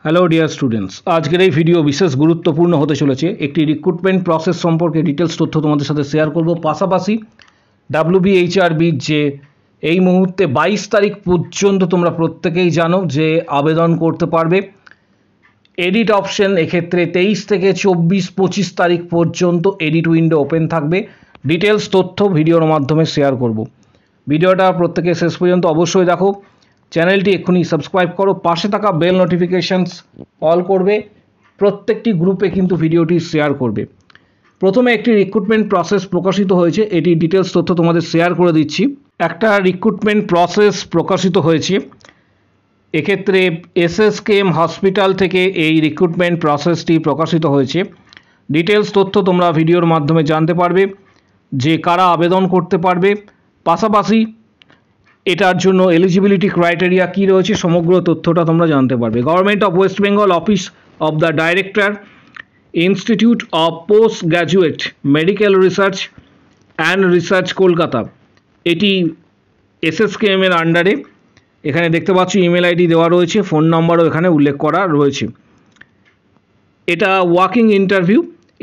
Hello dear students, আজকের এই video বিশেষ গুরুত্বপূর্ণ হতে চলেছে। একটি রিক্রুটমেন্ট প্রসেস সম্পর্কে ডিটেলস তথ্য তোমাদের সাথে শেয়ার করব। পাশাপাশি WBHRBর যে এই মুহূর্তে 22 তারিখ পর্যন্ত তোমরা প্রত্যেকেই জানো যে আবেদন করতে পারবে। এডিট অপশন এক্ষেত্রে 23 থেকে 24-25 তারিখ পর্যন্ত এডিট উইন্ডো ওপেন থাকবে। ডিটেলস তথ্য ভিডিওর মাধ্যমে শেয়ার করব। ভিডিওটা প্রত্যেকে শেষ পর্যন্ত অবশ্যই দেখো। চ্যানেলটি এক্ষুনি সাবস্ক্রাইব করো, পাশে থাকা বেল নোটিফিকেশনস অল করবে, প্রত্যেকটি গ্রুপে কিন্তু ভিডিওটি শেয়ার করবে। প্রথমে একটি রিক্রুটমেন্ট প্রসেস প্রকাশিত হয়েছে, এটি ডিটেলস তথ্য তোমাদের শেয়ার করে দিচ্ছি। একটা রিক্রুটমেন্ট প্রসেস প্রকাশিত হয়েছে, এক্ষেত্রে SSKM হসপিটাল থেকে এই রিক্রুটমেন্ট প্রসেসটি প্রকাশিত হয়েছে। ডিটেলস তথ্য তোমরা ভিডিওর মাধ্যমে জানতে পারবে যে কারা আবেদন করতে পারবে, পাশাপাশি এটার জন্য এলিজিবিলিটি ক্রাইটেরিয়া কী রয়েছে সমগ্র তথ্যটা তোমরা জানতে পারবে। Government of West Bengal, office of the director, institute of post graduate medical research and research, Kolkata, এটি SSKM এর আন্ডারে। এখানে দেখতে পাচ্ছ ইমেল আইডি দেওয়া রয়েছে, ফোন নাম্বারও এখানে উল্লেখ করা রয়েছে। এটা walking interview.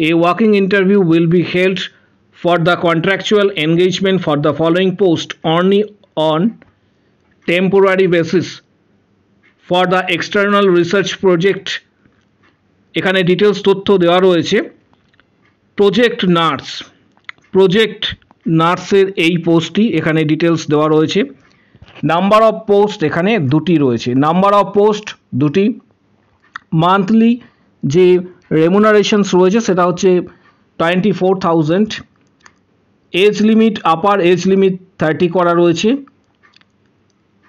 A walking interview will be held for the contractual engagement for the following post only on temporary basis for the external research project। এখানে ডিটেলস তথ্য দেওয়া রয়েছে। প্রজেক্ট নার্সের এই পোস্টটি এখানে ডিটেলস দেওয়া রয়েছে। নাম্বার অফ পোস্ট এখানে দুটি রয়েছে, নাম্বার অফ পোস্ট দুটি। মান্থলি যে রেমুনারেশনস রয়েছে সেটা হচ্ছে 24,000। Age limit, upper age limit 30 করা রয়েছে।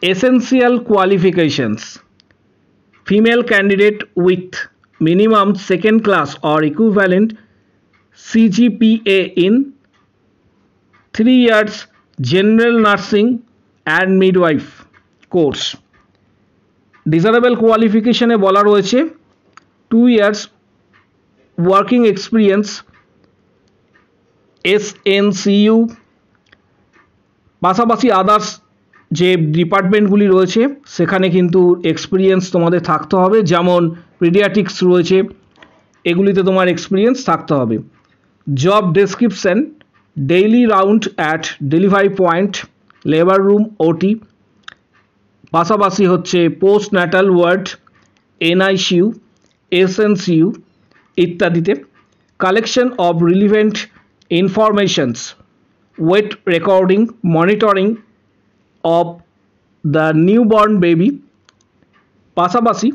Essential qualifications, female candidate with minimum second class or equivalent CGPA in 3 years general nursing and midwife course. Desirable কোয়ালিফিকেশনে বলা রয়েছে 2 years ওয়ার্কিং এক্সপিরিয়েন্স SNCU। পাশাপাশি আদার্স যে ডিপার্টমেন্টগুলি রয়েছে সেখানে কিন্তু এক্সপিরিয়েন্স তোমাদের থাকতে হবে, যেমন পিডিয়াট্রিক্স রয়েছে, এগুলিতে তোমার এক্সপিরিয়েন্স থাকতে হবে। Job description, daily round at delivery point, labour room, OT, পাশাপাশি হচ্ছে post natal ward, NICU, SNCU ইত্যাদিতে। Collection of relevant informations, weight recording, monitoring of the newborn baby. পাশাপাশি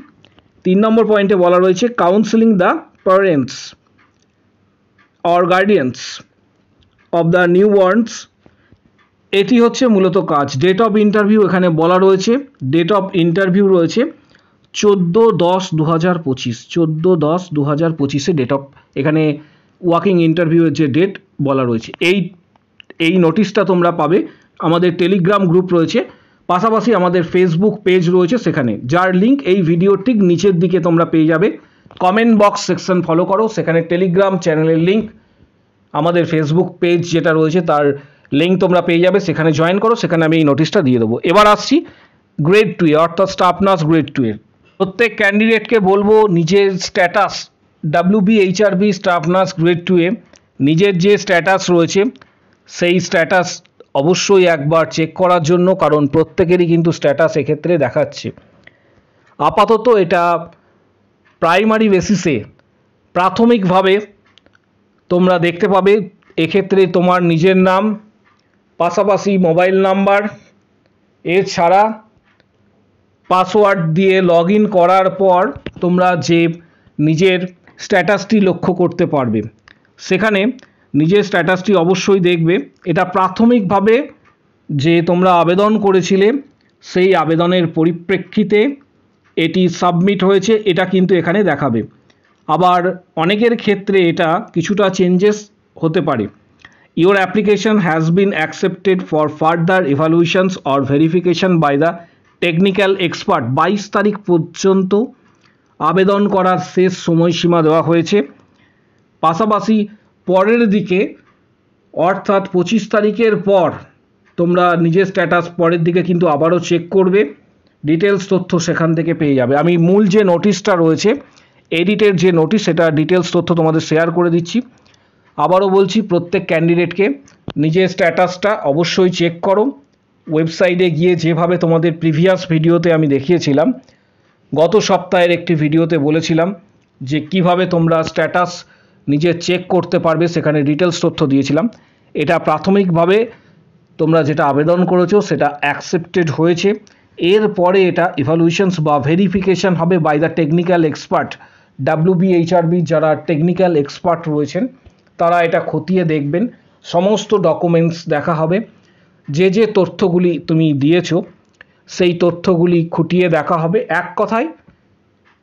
3 নম্বর পয়েন্টে বলা রয়েছে counselling the parents or guardians of the newborns. এটি হচ্ছে মূলত কাজ। ডেট অফ ইন্টারভিউ এখানে বলা রয়েছে, ডেট অফ ইন্টারভিউ রয়েছে 14/10/2025, 14/10/2025 ডেট অফ, এখানে ওয়াকিং ইন্টারভিউয়ের যে ডেট বলা রয়েছে। এই নোটিশটা তোমরা পাবে, আমাদের টেলিগ্রাম গ্রুপ রয়েছে, পাশাপাশি আমাদের ফেসবুক পেজ রয়েছে সেখানে, যার লিঙ্ক এই ভিডিওর ঠিক নিচের দিকে তোমরা পেয়ে যাবে। কমেন্ট বক্স সেকশন ফলো করো, সেখানে টেলিগ্রাম চ্যানেলের লিঙ্ক, আমাদের ফেসবুক পেজ যেটা রয়েছে তার লিঙ্ক তোমরা পেয়ে যাবে, সেখানে জয়েন করো, সেখানে আমি এই নোটিশটা দিয়ে দেবো। এবার আসছি গ্রেড 2 এ, অর্থাৎ স্টাফ নার্স গ্রেড 2 এর। প্রত্যেক ক্যান্ডিডেটকে বলবো নিজের status WBHRB staff nurse grade 2 এ নিজের যে স্ট্যাটাস রয়েছে সেই স্ট্যাটাস অবশ্যই একবার চেক করার জন্য, কারণ প্রত্যেকেরই কিন্তু স্ট্যাটাস এক্ষেত্রে দেখাচ্ছে। আপাতত এটা প্রাইমারি বেসিসে প্রাথমিকভাবে তোমরা দেখতে পাবে। এক্ষেত্রে তোমার নিজের নাম, পাশাপাশি মোবাইল নাম্বার, এছাড়া পাসওয়ার্ড দিয়ে লগ ইন করার পর তোমরা যে নিজের স্ট্যাটাসটি লক্ষ্য করতে পারবে। সেখানে নিজের স্ট্যাটাসটি অবশ্যই দেখবে। এটা প্রাথমিকভাবে যে তোমরা আবেদন করেছিলে সেই আবেদনের পরিপ্রেক্ষিতে এটি সাবমিট হয়েছে, এটা কিন্তু এখানে দেখাবে। আবার অনেকের ক্ষেত্রে এটা কিছুটা চেঞ্জেস হতে পারে। Your application has been accepted for further evaluations or verification by the technical expert. 22 তারিখ পর্যন্ত আবেদন করার শেষ সময়সীমা দেওয়া হয়েছে। পাশাপাশি পরের দিকে অর্থাৎ 25 তারিখের পর তোমরা নিজের স্ট্যাটাস পরের দিকে কিন্তু আবারও চেক করবে। ডিটেলস তথ্য সেখান থেকে পেয়ে যাবে। আমি মূল যে নোটিশটা রয়েছে, এডিটের যে নোটিশ, সেটা ডিটেলস তথ্য তোমাদের শেয়ার করে দিচ্ছি। আবারও বলছি, প্রত্যেক ক্যান্ডিডেটকে নিজের স্ট্যাটাসটা অবশ্যই চেক করো। ওয়েবসাইটে গিয়ে যেভাবে তোমাদের প্রিভিয়াস ভিডিওতে আমি দেখিয়েছিলাম, গত সপ্তাহের একটি ভিডিওতে বলেছিলাম যে কিভাবে তোমরা স্ট্যাটাস নিজে চেক করতে পারবে, সেখানে ডিটেলস তথ্য দিয়েছিলাম। এটা প্রাথমিকভাবে তোমরা যেটা আবেদন করেছো সেটা অ্যাকসেপ্টেড হয়েছে। এরপরে এটা ইভ্যালুয়েশনস বা ভেরিফিকেশন হবে by the technical expert. WBHRB যারা টেকনিক্যাল এক্সপার্ট রয়েছেন তারা এটা খতিয়ে দেখবেন, সমস্ত ডকুমেন্টস দেখা হবে, যে যে তথ্যগুলি তুমি দিয়েছো সেই তথ্যগুলি খুঁটিয়ে দেখা হবে। এক কথায়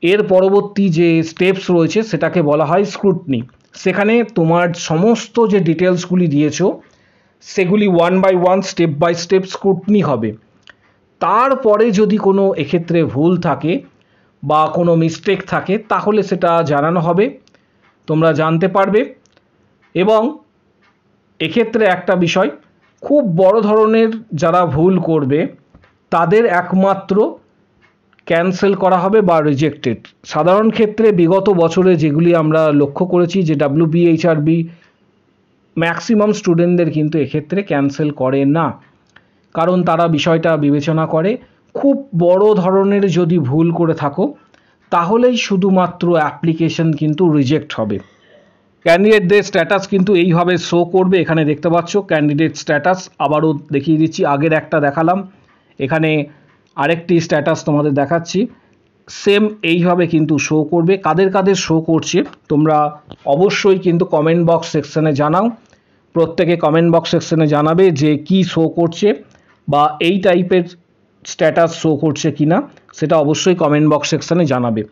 এর পরবর্তী যে স্টেপস রয়েছে সেটাকে বলা হয় স্ক্রুটনি। সেখানে তোমার সমস্ত যে ডিটেলসগুলি দিয়েছো সেগুলি one by one, step by step scrutiny হবে। তারপরে যদি কোনো এক্ষেত্রে ভুল থাকে বা কোনো মিস্টেক থাকে তাহলে সেটা জানানো হবে, তোমরা জানতে পারবে। এবং এক্ষেত্রে একটা বিষয়, খুব বড় ধরনের যারা ভুল করবে তাদের একমাত্র ক্যান্সেল করা হবে বা রিজেক্টেড। সাধারণ ক্ষেত্রে বিগত বছরে যেগুলি আমরা লক্ষ্য করেছি যে WBHRB ম্যাক্সিমাম স্টুডেন্টদের কিন্তু এক্ষেত্রে ক্যান্সেল করে না, কারণ তারা বিষয়টা বিবেচনা করে খুব বড় ধরনের যদি ভুল করে থাকো তাহলেই শুধুমাত্র অ্যাপ্লিকেশন কিন্তু রিজেক্ট হবে। ক্যান্ডিডেটদের স্ট্যাটাস কিন্তু এইভাবে শো করবে। এখানে দেখতে পাচ্ছ ক্যান্ডিডেট স্ট্যাটাস, আবারও দেখিয়ে দিচ্ছি, আগের একটা দেখালাম, এখানে আরেকটি স্ট্যাটাস তোমাদের দেখাচ্ছি, সেম এইভাবে কিন্তু শো করবে। কাদের কাদের শো করছে তোমরা অবশ্যই কিন্তু কমেন্ট বক্স সেকশনে জানাও। প্রত্যেকে কমেন্ট বক্স সেকশনে জানাবে যে কি শো করছে বা এই টাইপের স্ট্যাটাস শো করছে কিনা, সেটা অবশ্যই কমেন্ট বক্স সেকশনে জানাবে।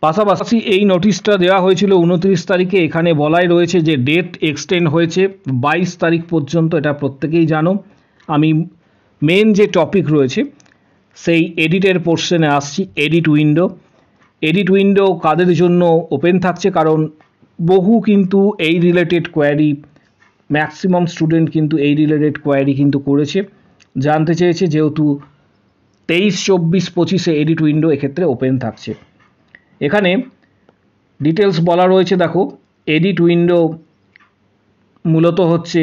পাশাপাশি এই নোটিশটা দেওয়া হয়েছিল 29 তারিখে। এখানে বলাই রয়েছে যে ডেট এক্সটেন্ড হয়েছে 22 তারিখ পর্যন্ত, এটা প্রত্যেকেই জানো। আমি মেন যে টপিক রয়েছে সেই এডিটের পোর্শনে আসছি। এডিট উইন্ডো কাদের জন্য ওপেন থাকছে, কারণ বহু কিন্তু এই রিলেটেড কোয়ারি, ম্যাক্সিমাম স্টুডেন্ট কিন্তু এই রিলেটেড কোয়ারি কিন্তু করেছে, জানতে চেয়েছে, যেহেতু 23, 24, 25-এ এডিট উইন্ডো এক্ষেত্রে ওপেন থাকছে। এখানে ডিটেলস বলা রয়েছে, দেখো এডিট উইন্ডো মূলত হচ্ছে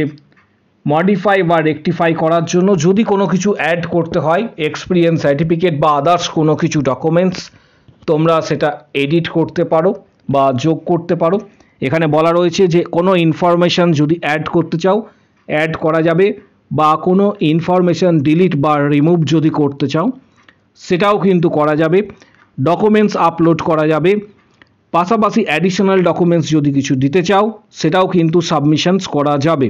মডিফাই বা রেকটিফাই করার জন্য, যদি কোনো কিছু অ্যাড করতে হয়, এক্সপিরিয়েন্স সার্টিফিকেট বা আদার্স কোনো কিছু ডকুমেন্টস, তোমরা সেটা এডিট করতে পারো বা যোগ করতে পারো। এখানে বলা রয়েছে যে কোনো ইনফরমেশান যদি অ্যাড করতে চাও অ্যাড করা যাবে, বা কোনো ইনফরমেশান ডিলিট বা রিমুভ যদি করতে চাও সেটাও কিন্তু করা যাবে। ডকুমেন্টস আপলোড করা যাবে, পাশাপাশি অ্যাডিশনাল ডকুমেন্টস যদি কিছু দিতে চাও সেটাও কিন্তু সাবমিশনস করা যাবে।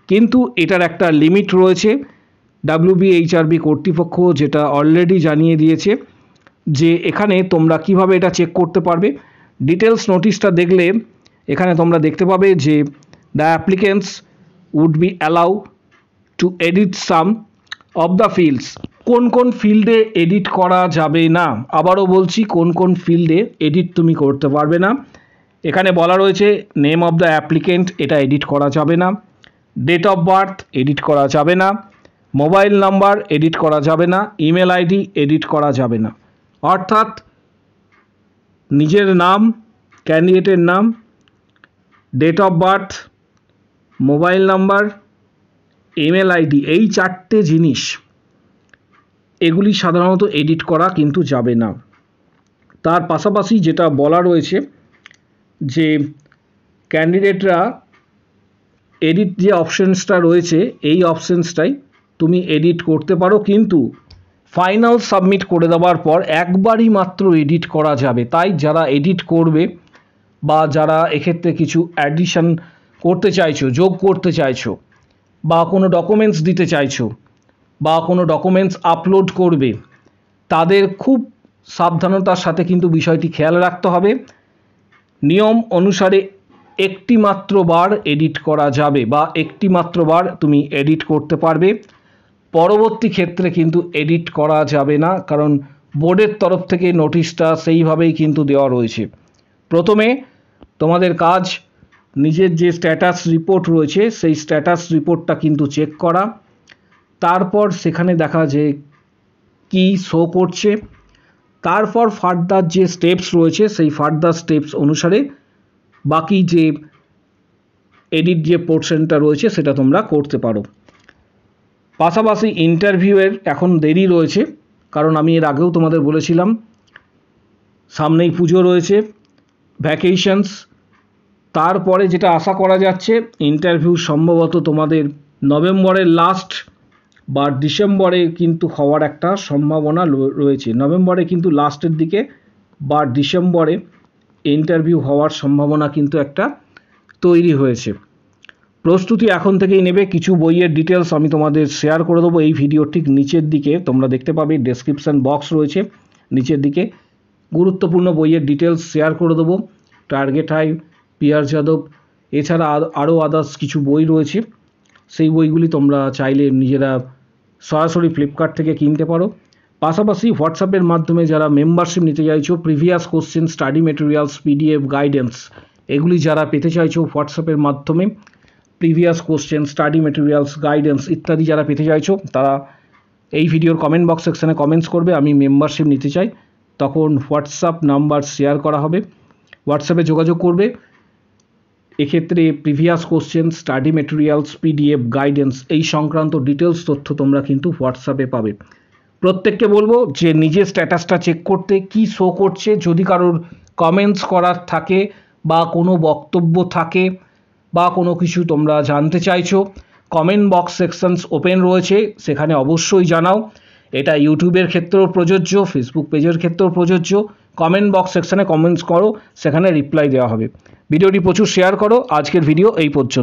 কিন্তু এটার একটা লিমিট রয়েছে, WBHRB কর্তৃপক্ষ যেটা অলরেডি জানিয়ে দিয়েছে যে এখানে তোমরা কিভাবে এটা চেক করতে পারবে। ডিটেলস নোটিশটা দেখলে এখানে তোমরা দেখতে পাবে যে the applicants would be allow to edit some of the fields. কোন কোন ফিল্ডে এডিট করা যাবে না, আবারও বলছি, কোন কোন ফিল্ডে এডিট তুমি করতে পারবে না। এখানে বলা রয়েছে নেম অফ দ্য অ্যাপ্লিকেন্ট, এটা এডিট করা যাবে না। ডেট অফ বার্থ এডিট করা যাবে না। মোবাইল নাম্বার এডিট করা যাবে না। ইমেল আইডি এডিট করা যাবে না। অর্থাৎ নিজের নাম, ক্যান্ডিডেটের নাম, date of birth, mobile number, email ID, এই 4টে জিনিস, এগুলি সাধারণত এডিট করা কিন্তু যাবে না। তার পাশাপাশি যেটা বলা রয়েছে যে ক্যান্ডিডেটরা এডিট যে অপশানসটা রয়েছে এই অপশানসটাই তুমি এডিট করতে পারো, কিন্তু ফাইনাল সাবমিট করে দেওয়ার পর একবারই মাত্র এডিট করা যাবে। তাই যারা এডিট করবে বা যারা এক্ষেত্রে কিছু অ্যাডিশন করতে চাইছো, যোগ করতে চাইছো, বা কোনো ডকুমেন্টস দিতে চাইছো, বা কোনো ডকুমেন্টস আপলোড করবে, তাদের খুব সাবধানতার সাথে কিন্তু বিষয়টি খেয়াল রাখতে হবে। নিয়ম অনুসারে একটি মাত্র বার এডিট করা যাবে বা একটি মাত্র বার তুমি এডিট করতে পারবে, পরবর্তী ক্ষেত্রে কিন্তু এডিট করা যাবে না, কারণ বোর্ডের তরফ থেকে নোটিশটা সেইভাবেই কিন্তু দেওয়া রয়েছে। প্রথমে তোমাদের কাজ নিজের যে স্ট্যাটাস রিপোর্ট রয়েছে সেই স্ট্যাটাস রিপোর্টটা কিন্তু চেক করা, তারপর সেখানে দেখা যে কি শো করছে, তারপর ফার্দার যে স্টেপস রয়েছে সেই ফার্দার স্টেপস অনুসারে বাকি যে এডিট যে পোর্শনটা রয়েছে সেটা তোমরা করতে পারো। পাশাপাশি ইন্টারভিউয়ের এখন দেরি রয়েছে, কারণ আমি এর আগেও তোমাদের বলেছিলাম সামনেই পুজো রয়েছে, ভ্যাকেশনস, তারপরে যেটা আশা করা যাচ্ছে ইন্টারভিউ সম্ভবত তোমাদের নভেম্বরের লাস্ট বা ডিসেম্বরে কিন্তু হওয়ার একটা সম্ভাবনা রয়েছে। নভেম্বরে কিন্তু লাস্টের দিকে বা ডিসেম্বরে ইন্টারভিউ হওয়ার সম্ভাবনা কিন্তু একটা তৈরি হয়েছে। প্রস্তুতি এখন থেকেই নেবে। কিছু বইয়ের ডিটেলস আমি তোমাদের শেয়ার করে দেবো এই ভিডিওর ঠিক নিচের দিকে, তোমরা দেখতে পাবে ডেসক্রিপশান বক্স রয়েছে নিচের দিকে, গুরুত্বপূর্ণ বইয়ের ডিটেলস শেয়ার করে দেবো। টার্গেট হাই, পিয়ার যাদব, এছাড়া আরও আদার্স কিছু বই রয়েছে, সেই বইগুলি তোমরা চাইলে নিজেরা সরাসরি ফ্লিপকার্ট থেকে কিনতে পারো। পাশাপাশি হোয়াটসঅ্যাপের মাধ্যমে যারা মেম্বারশিপ নিতে চাইছো, previous question, study materials, PDF, guidance, এগুলি যারা পেতে চাইছো হোয়াটসঅ্যাপের মাধ্যমে, previous question, study materials, guidance ইত্যাদি যারা পেতে চাইছো, তারা এই ভিডিওর কমেন্ট বক্স সেকশানে কমেন্টস করবে আমি মেম্বারশিপ নিতে চাই। তখন হোয়াটসঅ্যাপ নাম্বার শেয়ার করা হবে, হোয়াটসঅ্যাপে যোগাযোগ করবে। এক্ষেত্রে previous question, study materials, PDF, guidance এই সংক্রান্ত ডিটেলস তথ্য তোমরা কিন্তু হোয়াটসঅ্যাপে পাবে। প্রত্যেককে বলবো যে নিজের স্ট্যাটাসটা চেক করতে, কি শো করছে, যদি কারোর কমেন্টস করার থাকে বা কোনো বক্তব্য থাকে বা কোনো কিছু তোমরা জানতে চাইছো, কমেন্ট বক্স সেকশনস ওপেন রয়েছে, সেখানে অবশ্যই জানাও। এটা ইউটিউবের ক্ষেত্রেও প্রযোজ্য, ফেসবুক পেজের ক্ষেত্রেও প্রযোজ্য। কমেন্ট বক্স সেকশানে কমেন্টস করো, সেখানে রিপ্লাই দেওয়া হবে। ভিডিওটি প্রচুর শেয়ার করো। আজকের ভিডিও এই পর্যন্ত।